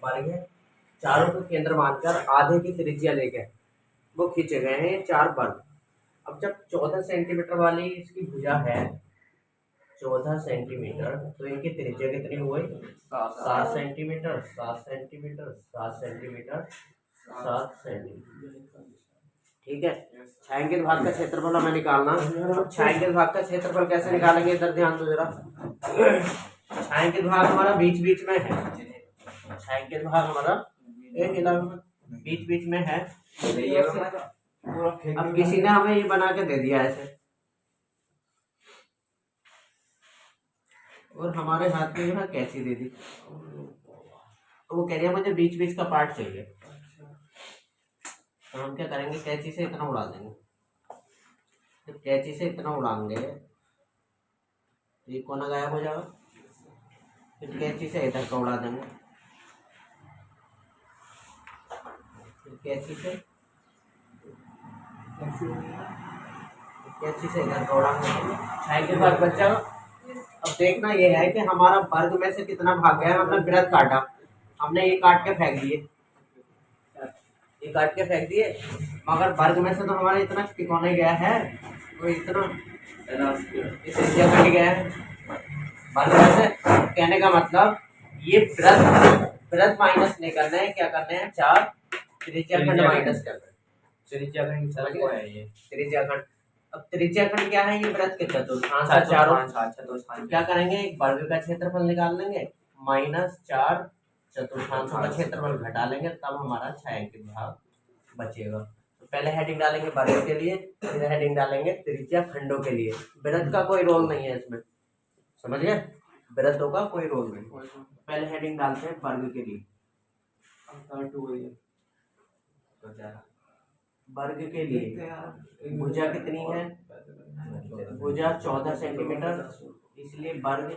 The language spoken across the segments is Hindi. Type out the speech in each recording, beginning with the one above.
वर्ग है, चारों को केंद्र मानकर आधे की त्रिज्या लेकर वो खींचे गए हैं 4 वर्ग। अब जब 14 सेंटीमीटर वाली इसकी भुजा है 14 सेंटीमीटर, तो इनकी त्रिज्या कितनी हुई? 7 सेंटीमीटर, 7 सेंटीमीटर, 7 सेंटीमीटर, 7 सेंटीमीटर। ठीक है, छायांकित भाग का क्षेत्रफल हमें निकालना। छायांकित भाग का क्षेत्रफल कैसे निकालेंगे, इधर ध्यान दो जरा। छायांकित भाग हमारा बीच बीच में है, छायांकित भाग हमारा बीच बीच में है। अब किसी ने हमें ये बना के दे दिया ऐसे, और हमारे हाथ में जो है कैंची दे दी, तो वो कह रही है मुझे बीच बीच का पार्ट चाहिए। तो हम क्या करेंगे, कैंची से इतना उड़ा देंगे। जब कैंची से इतना उड़ाएंगे तो ये कोना गायब हो जाएगा, फिर कैंची से इधर का उड़ा देंगे, फिर कैंची से इधर का उड़ाएंगे, छायांकित भाग बच जाएगा। अब देखना ये है कि हमारा वर्ग में से कितना भाग गया है। हमने वृत्त काटा, हमने ये काट के फेंक दिए, ये काट के फेंक दिए, मगर वर्ग में से तो हमारा इतना तिकोना गया है, तो इतना त्रिज्या कट गया है वर्ग में से। कहने का मतलब ये वृत्त माइनस नहीं करना है, क्या करना है, 4 त्रिज्या खंड माइनस करना है। त्रिज्या खंड त्रिज्या खंड, अब त्रिज्या खंड क्या है, ये वृत्त के चतुर्थांश का चारों। क्या करेंगे, एक वर्ग का क्षेत्रफल निकाल लेंगे, -4 चतुर्थांशों का क्षेत्रफल घटा लेंगे, तब हमारा छायांकित भाग बचेगा। तो पहले हेडिंग डालेंगे वर्ग के लिए, फिर हेडिंग डालेंगे त्रिज्या खंडों के लिए। वृत्त का कोई रोल नहीं है इसमें, समझ गए, वृत्तों का कोई रोल नहीं। पहले हेडिंग डालते हैं वर्ग के लिए, वर्ग के लिए भुजा कितनी है, भुजा 14 सेंटीमीटर, इसलिए वर्ग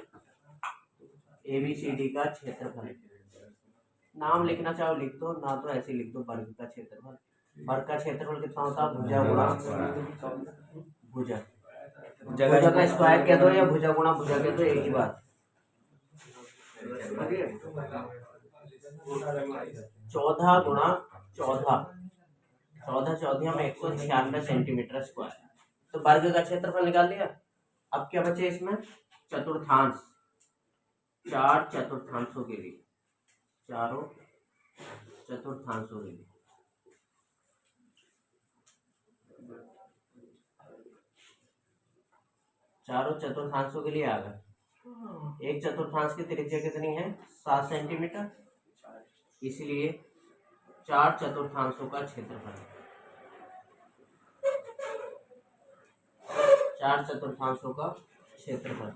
ABCD का क्षेत्रफल। नाम लिखना चाहो लिख दो, ना तो ऐसे लिख दो वर्ग का क्षेत्रफल। वर्ग का क्षेत्रफल कितना होता है, भुजा गुणा भुजा, भुजा का स्क्वायर कह दो या भुजा गुणा भुजा कह दो, एक ही बात। 14 गुणा 14, 14 चौथिया में 196 सेंटीमीटर स्क्वायर। तो वर्ग का क्षेत्रफल निकाल लिया। अब क्या बचे इसमें, चतुर्थांश, 4 चतुर्थांशों के लिए, चारों चतुर्थांशों के लिए, चारों चतुर्थांशों के लिए आ गए। एक चतुर्थांश की त्रिज्या कितनी है, 7 सेंटीमीटर, इसलिए 4 चतुर्थांशों का क्षेत्रफल, 4 चतुर्थांशों का क्षेत्रफल।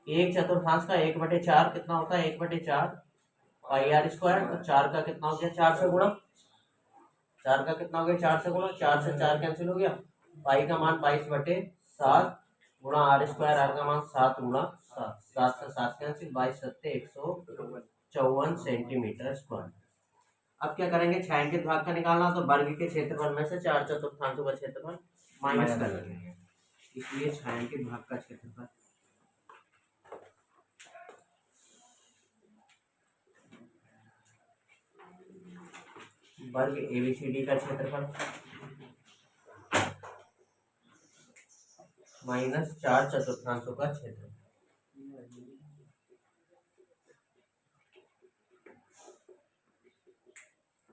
एक चतुर्थांश का 1/4 कितना होता है, 1/4 पाई r स्क्वायर। तो 4 का कितना हो गया, 4 से गुणा, 4 का कितना हो गया, 4 से गुणा, 4 से 4 कैंसिल हो गया, पाई का मान 22/7 गुणा r स्क्वायर, r का मान 7 गुणा 7, 7 से 7 कैंसिल, 22 7 154 सेंटीमीटर स्क्वायर। अब क्या करेंगे, छायांकित भाग का निकालना, तो वर्ग के क्षेत्रफल में से 4 चतुर्थांशों का क्षेत्रफल माइनस कर लेंगे, इसलिए छायांकित भाग का क्षेत्रफल वर्ग ABCD का क्षेत्रफल -4 चतुर्थांशों का क्षेत्रफल।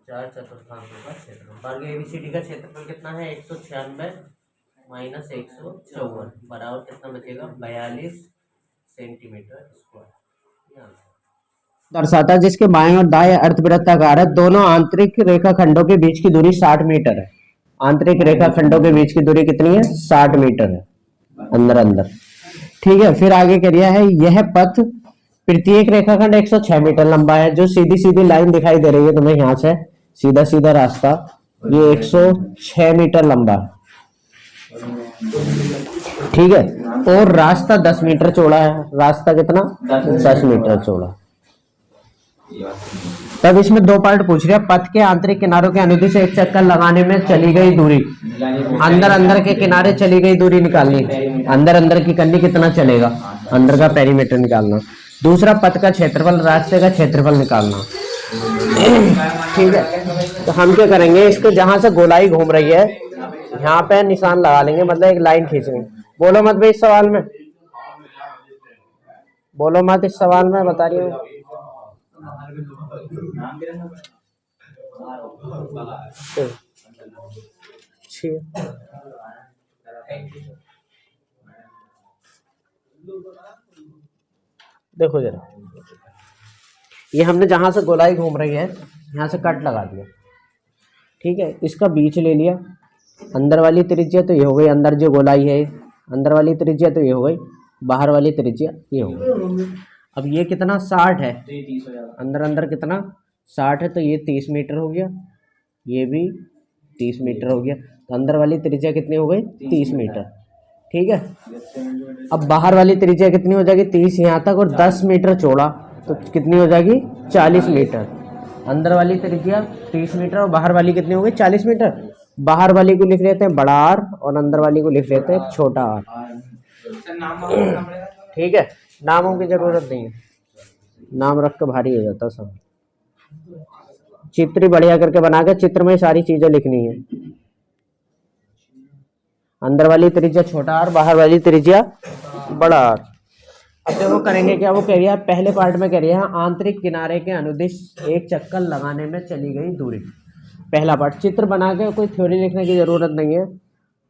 चार चतुर्थांशों का क्षेत्रफल। वर्ग ABCD का क्षेत्रफल कितना है, 196 माइनस 154 बराबर कितना बचेगा, 42 सेंटीमीटर स्क्वायर। दर्शाता है जिसके बाएं और दाएं अर्धवृत्ताकार है, दोनों आंतरिक रेखाखंडों के बीच की दूरी 60 मीटर है। आंतरिक रेखाखंडों के बीच की दूरी कितनी है, 60 मीटर है, अंदर अंदर। ठीक है, फिर आगे करिए है, यह पथ प्रत्येक रेखाखंड 106 मीटर लंबा है। जो सीधी सीधी लाइन दिखाई दे रही है तुम्हें यहाँ से, सीधा सीधा रास्ता, ये 106 मीटर लंबा है। ठीक है, और रास्ता 10 मीटर चौड़ा है। रास्ता कितना, 10 मीटर चौड़ा। तब इसमें दो पार्ट पूछ रहे हैं, पथ के आंतरिक किनारों के अनुदिश एक चक्कर लगाने में चली गई दूरी, अंदर अंदर के किनारे चली गई दूरी निकालनी, अंदर अंदर की करनी, कितना चलेगा, अंदर का पेरीमीटर निकालना। दूसरा पथ का क्षेत्रफल, रास्ते का क्षेत्रफल निकालना। ठीक है, तो हम क्या करेंगे, इसको जहां से गोलाई घूम रही है यहाँ पे निशान लगा लेंगे, मतलब एक लाइन खींचेंगे। बोलो मत भाई इस सवाल में, बोलो मत इस सवाल में, बता रही हूँ। देखो जरा, ये हमने जहां से गोलाई घूम रही है यहाँ से कट लगा दिया। ठीक है, इसका बीच ले लिया, अंदर वाली त्रिज्या तो ये हो गई, अंदर जो गोलाई है अंदर वाली त्रिज्या तो ये हो गई, बाहर वाली त्रिज्या ये हो गई। अब ये कितना 60 है, अंदर अंदर कितना 60 है, तो ये 30 मीटर हो गया, ये भी 30 मीटर हो गया, तो अंदर वाली त्रिज्या कितनी हो गई 30 मीटर। ठीक है, अब बाहर वाली त्रिज्या कितनी हो जाएगी 30 यहाँ तक, और 10 मीटर चौड़ा, तो कितनी हो जाएगी 40 मीटर। अंदर वाली त्रिज्या 30 मीटर और बाहर वाली कितनी हो गई 40 मीटर। बाहर वाली को लिख लेते हैं बड़ा आर और अंदर वाली को लिख लेते हैं छोटा आर। ठीक है, नामों की जरूरत नहीं है, नाम रख के भारी हो जाता सब। चित्र बढ़िया करके बना के चित्र में सारी चीजें लिखनी है। अंदर वाली त्रिज्या छोटा आर, बाहर वाली त्रिज्या बड़ा आर। अब देखो करेंगे क्या, वो कह रही है पहले पार्ट में कह रही है आंतरिक किनारे के अनुदिश एक चक्कर लगाने में चली गई दूरी। पहला पार्ट चित्र बना के, कोई थ्योरी लिखने की जरूरत नहीं है।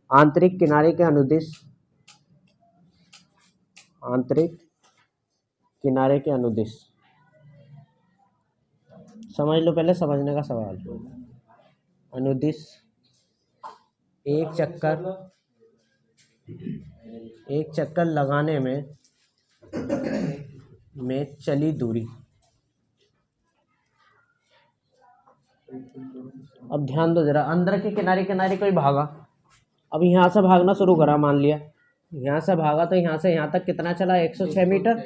आंतरिक किनारे के अनुदिश, आंतरिक किनारे के अनुदिश, समझ लो पहले, समझने का सवाल। अनुदिश एक चक्कर लगाने में चली दूरी। अब ध्यान दो जरा, अंदर के किनारे किनारे कोई भागा, अब यहाँ से भागना शुरू करा, मान लिया यहाँ से भागा, तो यहाँ से यहाँ तक कितना चला 106 मीटर,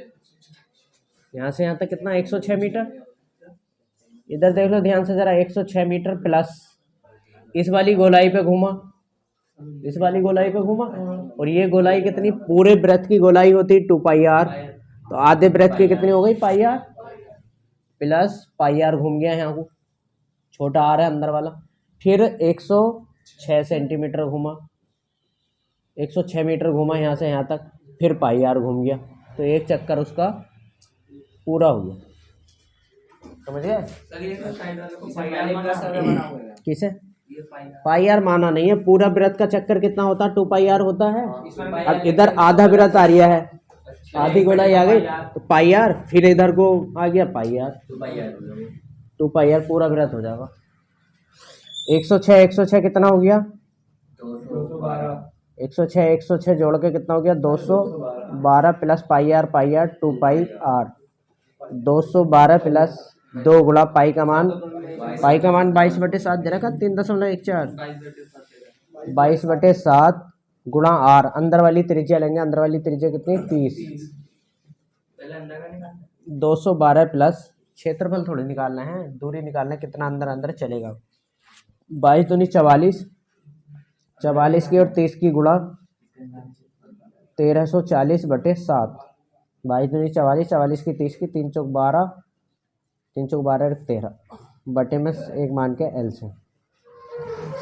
यहाँ से यहाँ तक कितना 106 मीटर। इधर देख लो ध्यान से जरा, 106 मीटर प्लस इस वाली गोलाई पे घूमा, इस वाली गोलाई पे घूमा, और ये गोलाई कितनी, पूरे वृत्त की गोलाई होती 2 पाई आर, तो आधे वृत्त की कितनी हो गई पाई आर, प्लस पाई आर घूम गया यहाँ को, छोटा आर है अंदर वाला। फिर 106 सेंटीमीटर घूमा, 106 मीटर घूमा यहाँ से यहाँ तक, फिर पाई आर घूम गया, तो एक चक्कर उसका पूरा हुआ। समझ गए? किसे पाई आर माना नहीं है, पूरा वृत्त का चक्कर कितना होता है 2 पाई आर होता है। अब इधर आधा वृत्त आ रहा है, आधी गोलाई आ गई तो पाई आर, फिर इधर को आ गया पाई आर, 2 पाई आर पूरा वृत्त हो जाएगा। 106 कितना हो गया 106 जोड़ के कितना हो गया 212 plus pi r 2 pi r, 212 plus 2 गुणा पाई का मान 22/7 दे रखा 3.14, 22/7 गुणा आर। अंदर वाली त्रिज्या लेंगे, अंदर वाली त्रिज्या कितनी 30, 212 प्लस क्षेत्रफल थोड़ी निकालना है, दूरी निकालना है कितना अंदर अंदर चलेगा। 22 दूनी 44, 44 की और 30 की गुणा 1340/7, 22 दूनी 44, 44 की 30 की 3 चौक 12, 3 चौक 12 13 बटे में एक मान के एलसीएम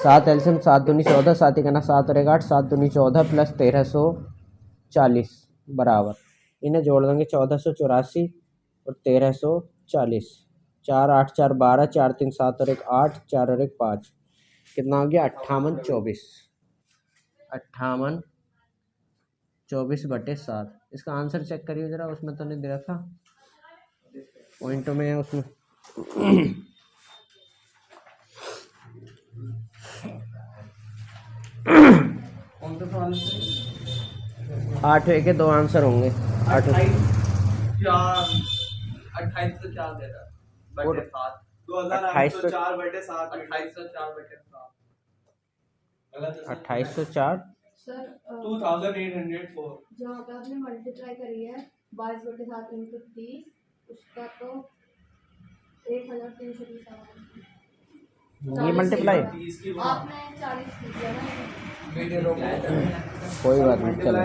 7, एलसीएम 7 दूनी 14, 7 ही करना 7 और 1 8, 7 दूनी 14 प्लस 1340 बराबर, इन्हें जोड़ देंगे 1484 और 1340, 4 8 4 12, 4 3 7 और 1 8, 4 और 1 5, कितना हो गया 58/7। इसका आंसर चेक करिए जरा, उसमें तो नहीं दे रखा, पॉइंटों में है उसमें। 8 के 2 आंसर होंगे, 28 2804 दे रहा है, 2804 सर 2804 जहाँ पे आपने मल्टीप्लाई करी है 22/7 × 30, उसका तो 1330 ये मल्टीप्लाई आपने 40 किया ना, कोई बात नहीं, चलो।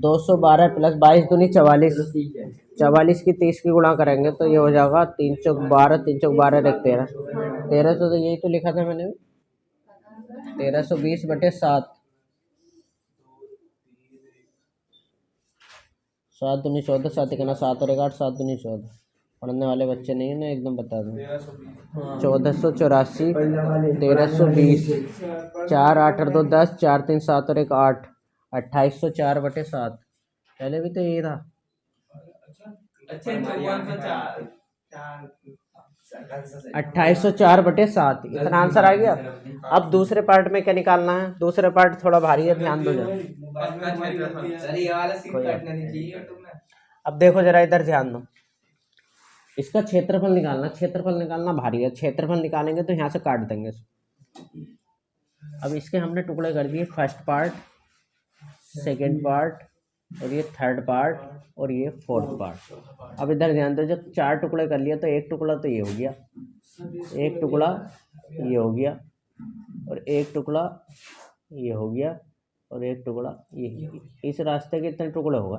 212 प्लस 22 दूनी 44, 44 की 30 की गुणा करेंगे तो ये हो जाएगा 3 चौक 12, 3 चौक 12 रख 13, 1300 तो यही तो लिखा था मैंने, 1320/7, 7 दूनी 14, 7 इकना 7 और 8, 7 दूनी 14। पढ़ने वाले बच्चे नहीं है ना, एकदम बता दूँ। 1484, 1320, 4 8 और 2 10, 4 3 7 और 1 8, 2804/7। पहले भी तो यही था। 2804/7 इतना आंसर आ गया। अब दूसरे पार्ट में क्या निकालना है? दूसरे पार्ट थोड़ा भारी है, ध्यान दो जरा। अब देखो जरा इधर ध्यान दो, इसका क्षेत्रफल निकालना। क्षेत्रफल निकालना भारी है, क्षेत्रफल निकालेंगे तो यहाँ से काट देंगे इसको। अब इसके हमने टुकड़े कर दिए, फर्स्ट पार्ट, सेकेंड पार्ट, और ये थर्ड पार्ट, और ये फोर्थ पार्ट। अब इधर ध्यान दो, जब 4 टुकड़े कर लिए तो एक टुकड़ा तो ये हो गया, एक टुकड़ा ये हो गया, और एक टुकड़ा ये हो गया, और एक टुकड़ा ये। इस रास्ते के इतने टुकड़े होगा।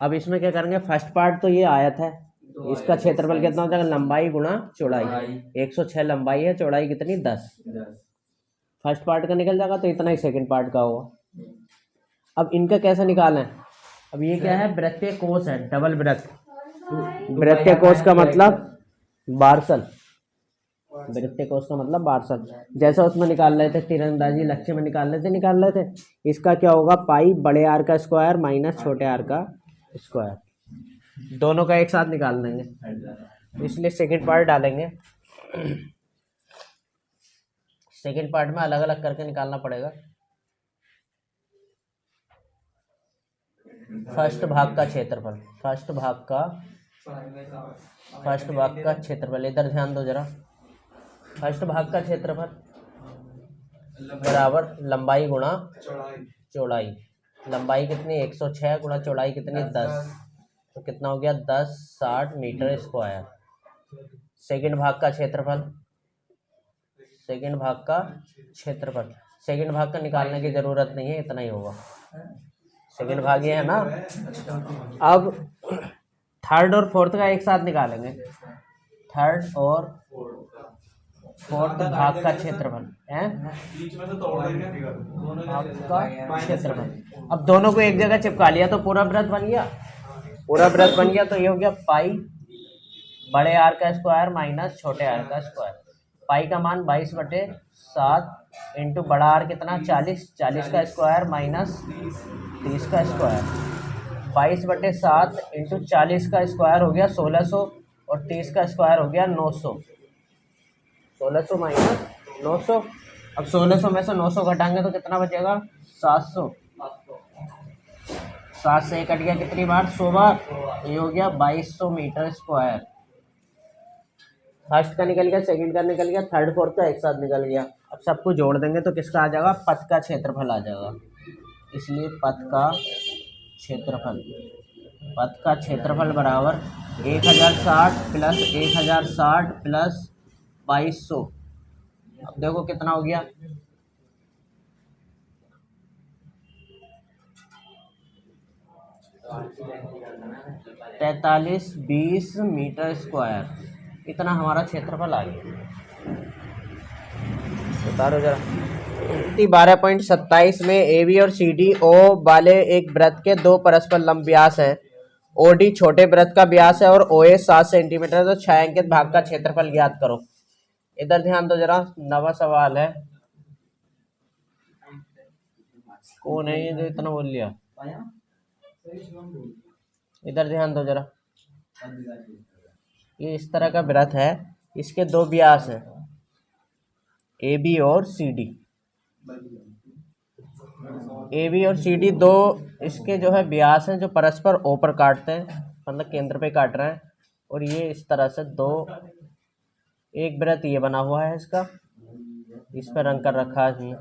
अब इसमें क्या करेंगे, फर्स्ट पार्ट तो ये आयत है, इसका क्षेत्रफल कितना हो जाएगा? लंबाई गुणा चौड़ाई। 106 लंबाई है, चौड़ाई कितनी? 10। फर्स्ट पार्ट का निकल जाएगा तो इतना ही सेकंड पार्ट का होगा। अब इनका कैसे निकालें? अब ये क्या है? वृत्तीय कोश है, डबल वृत्त। वृत्तीय कोश का मतलब बारसल, वृत्तीय कोश का मतलब बारसल। जैसा उसमें निकाल रहे थे तीरंदाजी लक्ष्य में निकाल रहे थे। इसका क्या होगा? पाई बड़े आर का स्क्वायर माइनस छोटे आर का स्क्वायर, दोनों का एक साथ निकाल देंगे, इसलिए सेकंड पार्ट डालेंगे। सेकंड पार्ट में अलग अलग करके निकालना पड़ेगा। फर्स्ट भाग का क्षेत्रफल, फर्स्ट भाग का क्षेत्रफल, इधर ध्यान दो जरा। फर्स्ट भाग का क्षेत्रफल बराबर लंबाई गुणा चौड़ाई। लंबाई कितनी? 106 गुणा चौड़ाई कितनी? 10, तो कितना हो गया? 10 60 मीटर स्क्वायर। सेकंड भाग का क्षेत्रफल, सेकंड भाग का क्षेत्रफल, सेकंड भाग का निकालने की जरूरत नहीं है, इतना ही होगा। सेकंड भाग ये है ना। अब थर्ड और फोर्थ का एक साथ निकालेंगे, थर्ड और फोर्थ भाग का क्षेत्रफल है, भाग का क्षेत्रफल। अब दोनों को एक जगह चिपका लिया तो पूरा वृत्त बन गया, पूरा वृत्त बन गया। तो ये हो गया पाई बड़े आर का स्क्वायर माइनस छोटे आर का स्क्वायर। पाई का मान 22/7 इंटू बड़ा आर कितना? 40, 40 का स्क्वायर माइनस 30 का स्क्वायर। 22/7 इंटू 40 का स्क्वायर हो गया 1600, और 30 का स्क्वायर हो गया 900। 1600 माइनस 900। अब 1600 में से 900 घटाएंगे तो कितना बचेगा? 700। 7 से 1 कट गया, कितनी बार? 100 बार। ये हो गया 2200 मीटर स्क्वायर। फर्स्ट का निकल गया, सेकंड का निकल गया, थर्ड फोर्थ का एक साथ निकल गया। अब सबको जोड़ देंगे तो किसका आ जाएगा? पथ का क्षेत्रफल आ जाएगा। इसलिए पथ का क्षेत्रफल, पथ का क्षेत्रफल बराबर 1060 प्लस 1060 प्लस 2200। अब देखो कितना हो गया? 4320 मीटर स्क्वायर, इतना हमारा क्षेत्रफल आ गया। उतारो जरा। 12.27 में AB और CD O वाले एक वृत्त के दो परस्पर लंब व्यास है। OD छोटे वृत्त का व्यास है और OA 7 सेंटीमीटर। तो छायांकित भाग का क्षेत्रफल ज्ञात करो। इधर ध्यान दो जरा, नवा सवाल है। कौन है ये जो इतना बोल लिया? इधर ध्यान दो जरा, ये इस तरह का वृत्त है, इसके दो व्यास हैं AB और CD। AB और CD दो इसके जो है व्यास हैं जो परस्पर O पर काटते हैं, मतलब केंद्र पे काट रहे हैं। और ये इस तरह से दो, एक वृत्त ये बना हुआ है, इसका इस पर रंग कर रखा है,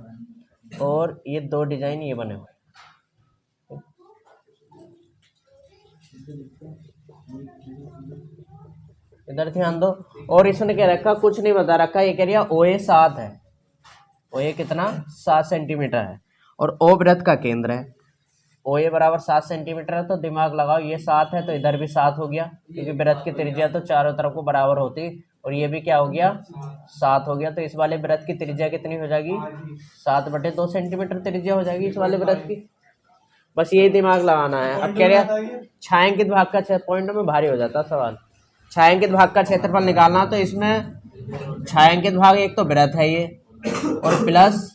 और ये दो डिजाइन ये बने हुए। इधर ध्यान दो। और इसने क्या रखा? कुछ नहीं बता रखा, ये कह रहा OA 7 है, ओ ए कितना 7 सेंटीमीटर है और ओ वृत्त का केंद्र है। ओ ए बराबर 7 सेंटीमीटर है तो दिमाग लगाओ, ये 7 है तो इधर भी 7 हो गया, क्योंकि वृत्त की त्रिज्या तो चारों तरफ को बराबर होती, और ये भी क्या हो गया 7 हो गया। तो इस वाले वृत्त की त्रिज्या कितनी हो जाएगी 7/2 सेंटीमीटर त्रिज्या हो जाएगी इस वाले वृत्त की। बस यही दिमाग लगाना है। अब कह रहे छायांकित भाग का क्षेत्र, पॉइंट में भारी हो जाता सवाल। छायांकित भाग का क्षेत्रफल निकालना, तो इसमें छायांकित भाग एक तो वृत्त है ये, और प्लस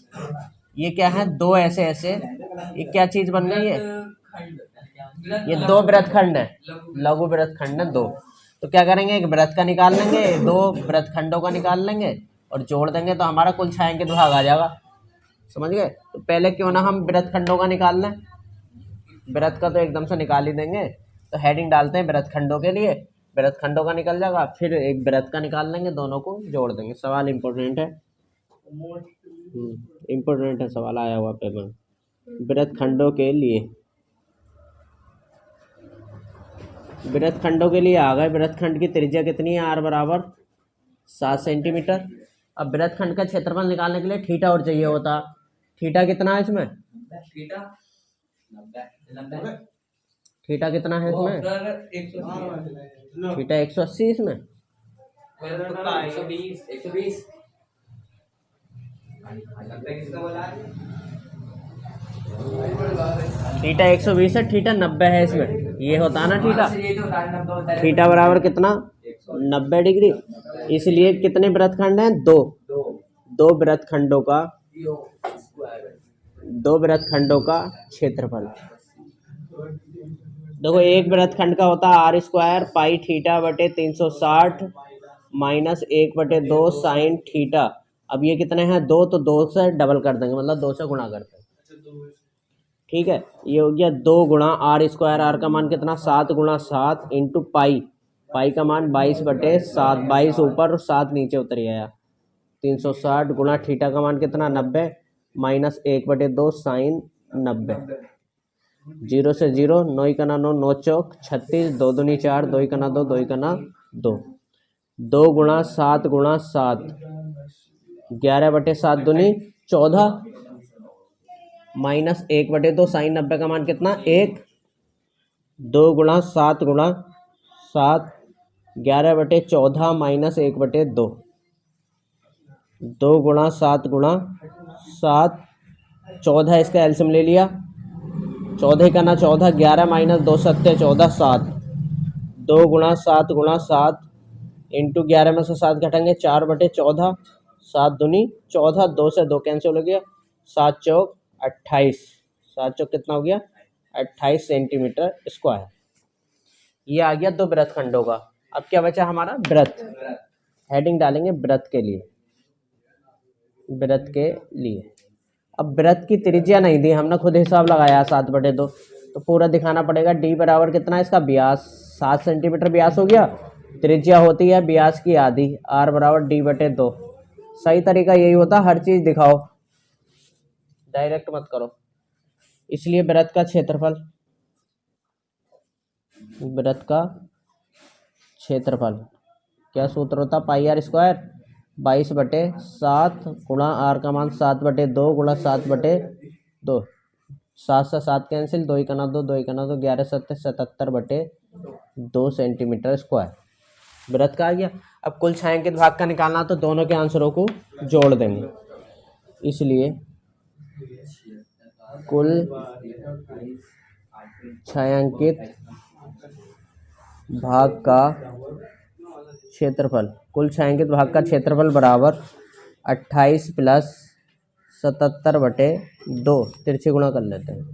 ये क्या है दो ऐसे ऐसे, ये क्या चीज बन गई है, ये दो वृत्तखंड है, लघु वृत्तखंड है दो। तो क्या करेंगे, एक वृत्त का निकाल लेंगे, दो वृत्तखंडों का निकाल लेंगे और जोड़ देंगे तो हमारा कुल छायांकित भाग आ जाएगा। समझ गए। तो पहले क्यों ना हम वृत्तखंडों का निकाल लें, वृत्त का तो एकदम से निकाल ही देंगे। तो हेडिंग डालते हैं वृत्तखंडों के लिए, वृत्तखंडों का निकल जाएगा, फिर एक वृत्त का निकाल लेंगे, दोनों को जोड़ देंगे। सवाल इम्पोर्टेंट है, इम्पोर्टेंट है सवाल आया हुआ पेपर में। वृत्तखंडों के लिए, वृत्तखंडों के लिए आ गए। वृत्तखंड की त्रिज्या कितनी है, r बराबर 7 सेंटीमीटर। अब वृत्तखंड का क्षेत्रफल निकालने के लिए थीटा और चाहिए होता। थीटा कितना है इसमें, थीटा कितना है इसमें, थीटा 180 इसमें, थीटा 120 है, थीटा 90 है इसमें, ये होता है ना थीटा। थीटा बराबर कितना 90 डिग्री। इसलिए कितने वृत्तखंड हैं, दो, दो वृत्तखंडों का, दो वृत्तखंडों का क्षेत्रफल। देखो एक वृत्तखंड का होता है r² पाई थीटा बटे 360 माइनस 1/2 साइन थीटा। अब ये कितने हैं, दो, तो दो से डबल कर देंगे, मतलब दो से गुणा करते हैं। ठीक है, ये हो गया 2 गुणा r², r का मान कितना 7 गुणा 7 इंटू पाई, पाई का मान 22/7, 22 ऊपर और 7 नीचे उतर गया, 360 गुणा थीटा का मान कितना 90 माइनस 1/2 साइन 90। 0 से 0, 9 का 9, 9 चौक 36, 2 दूनी 4, 2 का 2, 2 का 2, 2 गुणा 7 गुणा 7, 11/7 दूनी 14 माइनस 1/2 साइन 90 का मान कितना 1, 2 गुणा 7 गुणा 7, 11/14 माइनस 1/2, 2 गुणा 7 गुणा 7, 14 इसका एलसीएम ले लिया, 14 का 14, 11 माइनस 2 सत्ते 14, 7, 2 गुणा 7 गुणा 7 इंटू 11 में से 7 घटेंगे 4/14, 7 दूनी 14, 2 से 2 कैंसिल हो गया, 7 चौक 28, 7 चौक कितना हो गया 28 सेंटीमीटर स्क्वायर। ये आ गया दो वृत्तखंडों का। अब क्या बचा हमारा वृत्त, हेडिंग डालेंगे वृत्त के लिए, वृत्त के लिए। अब वृत्त की त्रिज्या नहीं दी, हमने खुद हिसाब लगाया 7/2, तो पूरा दिखाना पड़ेगा। डी बराबर कितना है इसका व्यास, 7 सेंटीमीटर व्यास हो गया, त्रिज्या होती है व्यास की आधी, r बराबर d/2। सही तरीका यही होता, हर चीज दिखाओ, डायरेक्ट मत करो। इसलिए वृत्त का क्षेत्रफल, वृत्त का क्षेत्रफल क्या सूत्र होता, πr², 22/7 गुणा r का मान 7/2 गुणा 7/2, 7 से 7 कैंसिल, 2 का 2, 2 का 2, 11 7 77/2 सेंटीमीटर स्क्वायर। वृत्त का आ गया। अब कुल छायांकित भाग का निकालना, तो दोनों के आंसरों को जोड़ देंगे। इसलिए कुल छायांकित भाग का क्षेत्रफल, कुल छायांकित भाग का क्षेत्रफल बराबर 28 प्लस 77/2, तिरछे गुणा कर लेते हैं,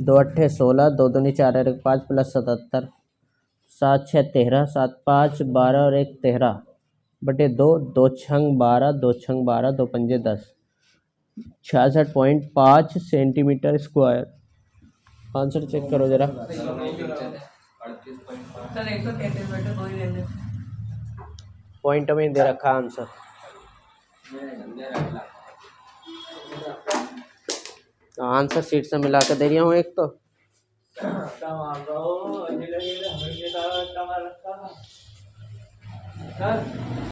2 8 16, 2 दूनी 4 और 1 5 प्लस 77, 7 6 13, 7 5 12 और 1 13/2, 2 6 12, 2 6 12, 2 पंजे 10, 66.5 सेंटीमीटर स्क्वायर। आंसर चेक करो जरा। पॉइंट में दे रखा आंसर। आंसर शीट से मिला के दे रही हूँ एक तो।